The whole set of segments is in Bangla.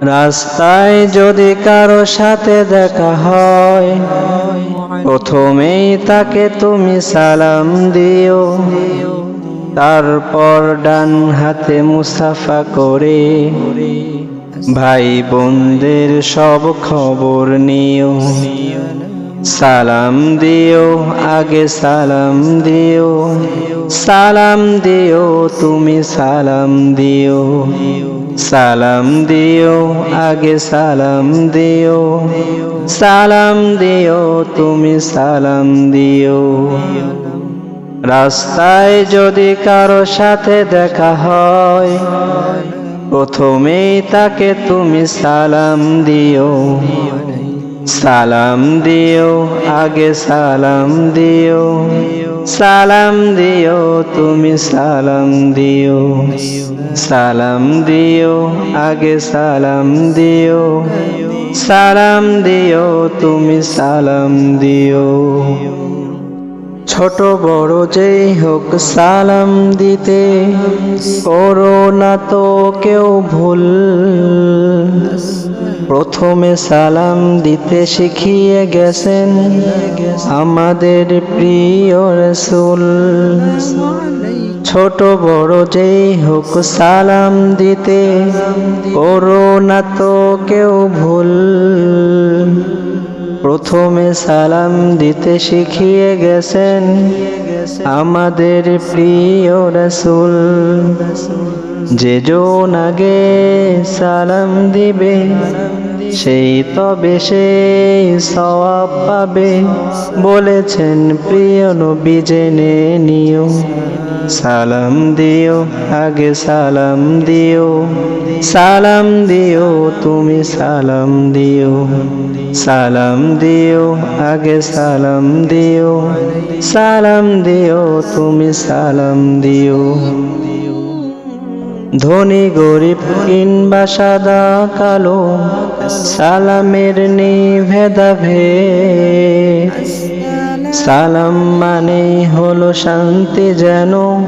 রাস্তায় যদি কারো সাথে দেখা হয়, প্রথমেই তাকে তুমি সালাম দিও। তারপর ডান হাতে মুসাফা করে ভাই বোনদের সব খবর নিও। সালাম দিও, আগে সালাম দিও। সালাম দিও, তুমি সালাম দিও। সালাম দিও, আগে সালাম দিও। সালাম দিও, তুমি সালাম দিও। রাস্তায় যদি কারো সাথে দেখা হয়, প্রথমেই তাকে তুমি সালাম দিও। সালাম দিও, আগে সালাম দিও। সালাম দিও, তুমি সালাম দিও। সালাম দিও, আগে সালাম দিও। সালাম দিও, তুমি সালাম দিও। ছোট বড় যেই হোক সালাম দিতে করো না তো কেউ ভুল। প্রথমে সালাম দিতে শিখিয়ে গেছেন আমাদের প্রিয় রাসূল। ছোট বড় যেই হোক সালাম দিতে করো না তো কেউ ভুল। প্রথমে সালাম দিতে শিখিয়ে গেছেন আমাদের প্রিয় রাসূল। যে জন আগে সালাম দিবে সেই তবে সেই সওয়াব পাবে, বলেছেন প্রিয় নবী জেনে নিও। সালাম দিও, আগে সালাম দিও। সালাম দিও, তুমি সালাম দিও। সালাম দিও, আগে সালাম দিও। সালাম দিও, তুমি সালাম দিও। ধনী গরিব কিংবা সাদা কালো, সালামের নেই ভেদাভেদ। সালাম মানেই হলো শান্তি, যেন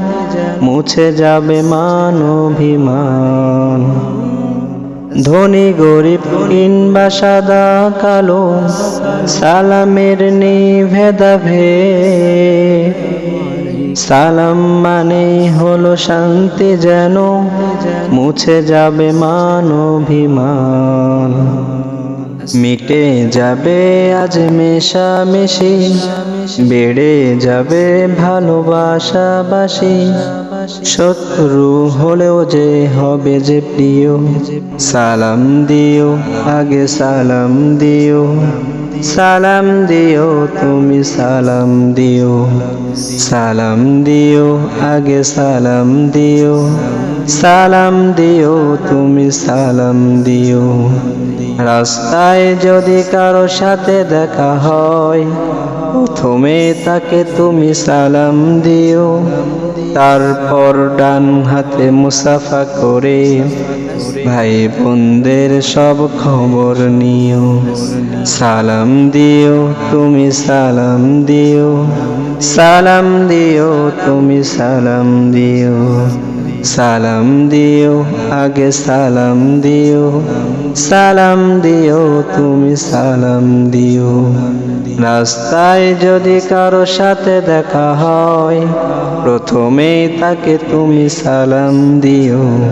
মুছে যাবে মান অভিমান। ধনী গরিব কিংবা সাদা কালো, সালামের নেই ভেদাভেদ। সালাম মানেই হলো শান্তি, যেন মুছে যাবে মান অভিমান। মিটে যাবে আজ মেশামেশি, বেড়ে যাবে ভালোবাসাবাসি। শত্রু হলেও যে হবে যে প্রিয়। সালাম দিও, আগে সালাম দিও। সালাম দিও, তুমি সালাম দিও। সালাম দিও, আগে সালাম দিও। সালাম দিও, তুমি সালাম দিও। রাস্তায় যদি কারো সাথে দেখা হয়, প্রথমে তাকে তুমি সালাম দিও। তারপর ডান হাতে মুসাফা করে ভাই বোনদের সব খবর নিও। সালাম দিও, তুমি সালাম দিও। সালাম দিও, তুমি সালাম দিও। সালাম দিও, আগে সালাম দিও। সালাম দিও, তুমি সালাম দিও। রাস্তায় যদি কারো সাথে দেখা হয়, প্রথমেই তাকে তুমি সালাম দিও।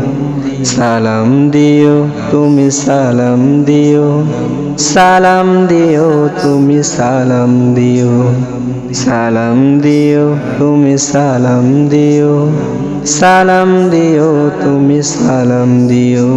সালাম দিও, তুমি সালাম দিও। সালাম দিও, তুমি সালাম দিও। সালাম দিও, তুমি সালাম দিও। সালাম দিও, তুমি সালাম দিও।